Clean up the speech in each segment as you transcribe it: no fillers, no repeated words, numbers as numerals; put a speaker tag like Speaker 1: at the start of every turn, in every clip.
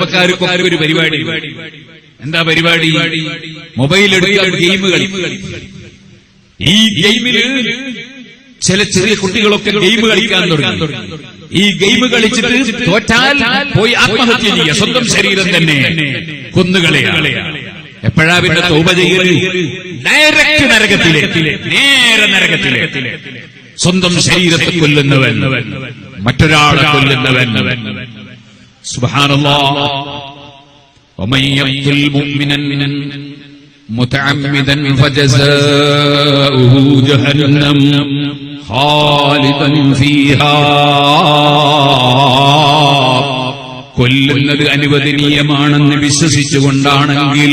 Speaker 1: ഒരു പരിപാടി. എന്താ പരിപാടി? മൊബൈൽ എടുക്കുക, ഗെയിം കളിക്കുക. ഈ ഗെയിമിൽ ചില ചെറിയ കുട്ടികളൊക്കെ ഗെയിം കളിക്കാൻ തുടങ്ങി. ഈ ഗെയിം കളിച്ചിട്ട് തോറ്റാൽ പോയി ആത്മഹത്യ ചെയ്യുക, സ്വന്തം ശരീരം തന്നെ കൊന്നുകളയാണ്. എപ്പോഴാ പിന്നെ തൗബ ചെയ്യല്? ഡയറക്റ്റ് നരകത്തിലേക്ക്, നേരെ നരകത്തിലേക്ക്. സ്വന്തം ശരീരത്തെ കൊല്ലുന്നവൻ, മറ്റൊരാളെ കൊല്ലുന്നവൻ. സുബ്ഹാനല്ലാഹ്. വമൻ യഖ്തുൽ മുഅ്മിനൻ മുതഅമ്മിദൻ ഫജസാഉഹു ജഹന്നം ഖാലിദൻ ഫീഹാ. കൊല്ലുന്നത് അനുവദനീയമാണെന്ന് വിശ്വസിച്ചുകൊണ്ടാണെങ്കിൽ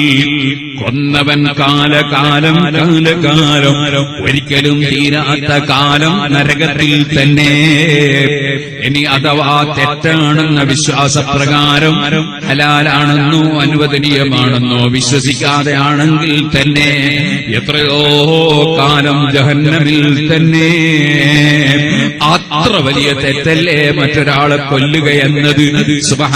Speaker 1: കൊന്നവൻ കാലകാലം ഒരിക്കലും തീരാത്ത കാലം നരകത്തിൽ തന്നെ. ഇനി അഥവാ തെറ്റാണെന്ന വിശ്വാസപ്രകാരം ഹലാലാണെന്നോ അനുവദനീയമാണെന്നോ വിശ്വസിക്കാതെ ആണെങ്കിൽ തന്നെ എത്രയോ കാലം ജഹന്നമിൽ തന്നെ. അത്ര വലിയ തെറ്റല്ലേ മറ്റൊരാളെ കൊല്ലുകയെന്നത്? സുബ്ഹാനല്ലാഹ്.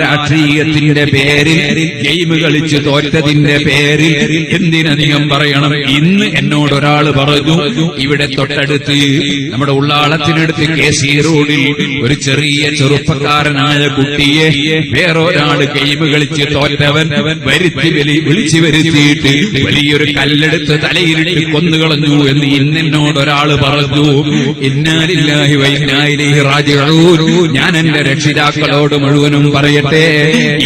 Speaker 1: രാഷ്ട്രീയത്തിന്റെ പേരിൽ, ഗെയിം കളിച്ച് തോറ്റതിന്റെ പേരിൽ എന്തിനധികം പറയണം? ഇന്ന് എന്നോട് ഒരാൾ പറഞ്ഞു, ഇവിടെ തൊട്ടടുത്ത് നമ്മുടെ ഉള്ളാളത്തിനടുത്ത് KC റോഡിൽ ഒരു ചെറിയ ചെറുപ്പക്കാരനായ കുട്ടിയെ വേറൊരാൾ ഗെയിം കളിച്ച് തോറ്റവൻ വിളിച്ചു വരുത്തിയിട്ട് വലിയൊരു കല്ലെടുത്ത് തലയിലിട്ട് കൊന്നുകളഞ്ഞു എന്ന് ഇന്നെന്നോട് ഒരാൾ പറഞ്ഞു. ഇന്നാ ലില്ലാഹി വ ഇന്നാ ഇലൈഹി റാജിഊൻ. ഞാൻ എന്റെ രക്ഷിതാക്കളോട് മുഴുവനും പറയട്ടെ,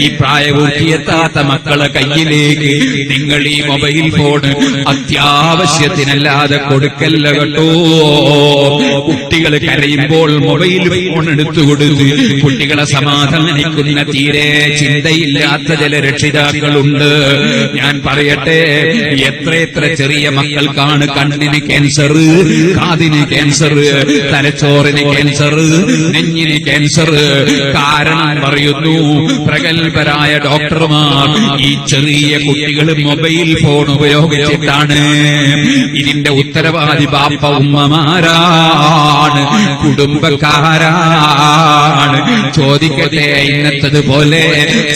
Speaker 1: ഈ പ്രായപൂർത്തിയെത്താത്ത മക്കളെ കയ്യിലേക്ക് നിങ്ങൾ ഈ മൊബൈൽ ഫോൺ അത്യാവശ്യത്തിനല്ലാതെ കൊടുക്കല്ല കേട്ടോ. കുട്ടികൾ കരയുമ്പോൾ മൊബൈൽ ഫോൺ എടുത്തുകൊടുത്ത് കുട്ടികളെ സമാധാനിക്കുന്ന തീരെ ചിന്തയില്ലാത്ത ചില രക്ഷിതാക്കളുണ്ട്. ഞാൻ പറയട്ടെ, എത്ര ചെറിയ മക്കൾക്കാണ് കണ്ണിന് ക്യാൻസർ, കാതിന് ക്യാൻസർ, തലച്ചോറിന് ക്യാൻസർ, നെഞ്ഞിന് ക്യാൻസർ. കാരണം പറയുന്നു, പ്രഗത്ഭരായ ഡോക്ടർമാർ ഈ ചെറിയ കുട്ടികൾ മൊബൈൽ ഫോൺ ഉപയോഗിച്ചിട്ടാണ്. ഇതിന്റെ ഉത്തരവാദി ബാപ്പ ഉമ്മമാരാണ്, കുടുംബക്കാരാണ്. ചോദിക്കട്ടെ, ഇന്നത്തതുപോലെ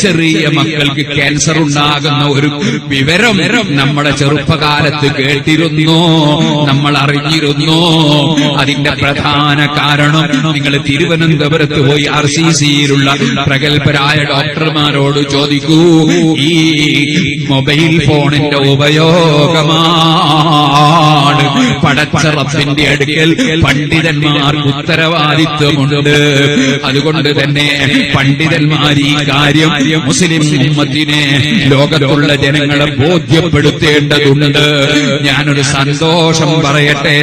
Speaker 1: ചെറിയ മക്കൾക്ക് ക്യാൻസർ ഉണ്ടാകുന്ന ഒരു വിവരം നമ്മുടെ ചെറുപ്പകാലത്ത് കേട്ടിരുന്നോ? നമ്മൾ അറിഞ്ഞിരുന്നോ? അതിന്റെ പ്രധാന കാരണം നിങ്ങൾ തിരുവനന്തപുരത്ത് പോയി RCCയിലുള്ള പ്രഗത്ഭരായ ഡോക്ടർമാരോട് ചോദിക്കൂ. ഈ മൊബൈൽ ഫോണിന്റെ ഉപയോഗമാണ് പടച്ച റബ്ബിന്റെ അടുക്കൽ പണ്ഡിതന്മാർക്ക് ഉത്തരവാദിത്വമുണ്ട്. അതുകൊണ്ട് തന്നെ പണ്ഡിതന്മാർ ഈ കാര്യം മുസ്ലിം ഉമ്മത്തിനെ, ലോകത്തുള്ള ജനങ്ങളെ ബോധ്യപ്പെടുത്തേണ്ടതുണ്ട്. ഞാനൊരു സന്തോഷം പറയട്ടെ,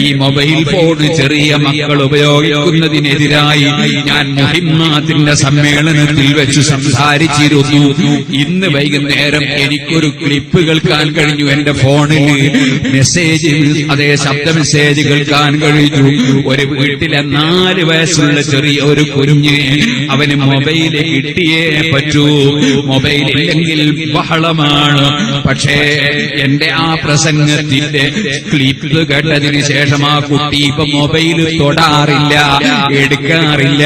Speaker 1: ഈ മൊബൈൽ ഫോൺ ചെറിയ മക്കൾ ഉപയോഗിക്കുന്നതിനെതിരായി ഞാൻ മുഹിമ്മാത്തിന്റെ സമ്മേളനത്തിൽ വെച്ച് സംസാരിച്ചിരുന്നു. ഇന്ന് വൈകുന്നേരം എനിക്കൊരു ക്ലിപ്പ് കേൾക്കാൻ കഴിഞ്ഞു. എന്റെ ഫോണിൽ മെസ്സേജ്, അതേ ശബ്ദ മെസ്സേജ് കേൾക്കാൻ കഴിഞ്ഞു. ഒരു വീട്ടിലെ 4 വയസ്സുള്ള ചെറിയ ഒരു കുഞ്ഞ്, അവന് മൊബൈൽ കിട്ടിയേ പറ്റൂ. മൊബൈൽ ഇല്ലെങ്കിൽ ബഹളമാണ്. പക്ഷേ എന്റെ ആ പ്രസംഗത്തിന്റെ ക്ലിപ്പ് കേട്ടതിന് ശേഷം ആ കുട്ടി ഇപ്പൊ മൊബൈൽ തൊടാറില്ല, എടുക്കാറില്ല.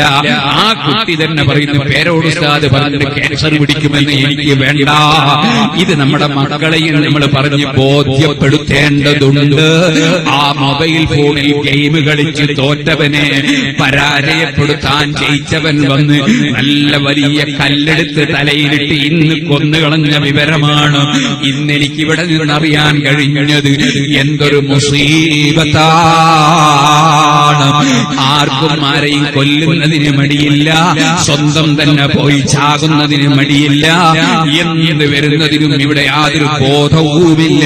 Speaker 1: ആ കുട്ടി തന്നെ പറയുന്നു, പേരോട് ഉസ്താദ് പറഞ്ഞിട്ട് ക്യാൻസർ പിടിക്കുമെന്ന് എനിക്ക് വേണ്ട. ഇത് നമ്മുടെ മക്കളെയും നമ്മൾ പറഞ്ഞ് ബോധ്യപ്പെടുത്തേണ്ടതുണ്ട്. ആ മൊബൈൽ ഫോണിൽ ഗെയിം കളിച്ച് തോറ്റവനെ പരാജയപ്പെടുത്താൻ ജയിച്ചവൻ വന്ന് നല്ല വലിയ കല്ലെടുത്ത് തലയിലിട്ട് ഇന്ന് കൊന്നുകളഞ്ഞ വിവരമാണ് ഇന്നെനിക്കിവിടെ നിന്നറിയാൻ കഴിഞ്ഞത്. എന്തൊരു മുസീബത്താണ്! ആർക്കും ആരെയും കൊല്ലുന്നതിന് മടിയില്ല, സ്വന്തം തന്നെ പോയി ചാകുന്നതിന് മടിയില്ല, എന്ന് വരുന്നതിനും ഇവിടെ യാതൊരു ബോധവുമില്ല.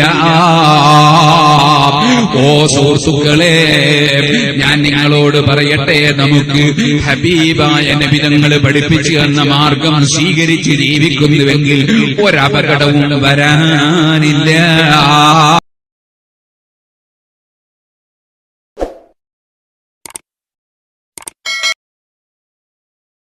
Speaker 1: ഓ സുഹൃത്തുക്കളെ, ഞാൻ നിങ്ങളോട് പറയട്ടെ, നമുക്ക് ഹബീബായ നബി തങ്ങൾ പഠിപ്പിച്ചു തന്ന മാർഗം സ്വീകരിച്ച് ജീവിക്കുന്നുവെങ്കിൽ ഒരപകടവും വരാനില്ല.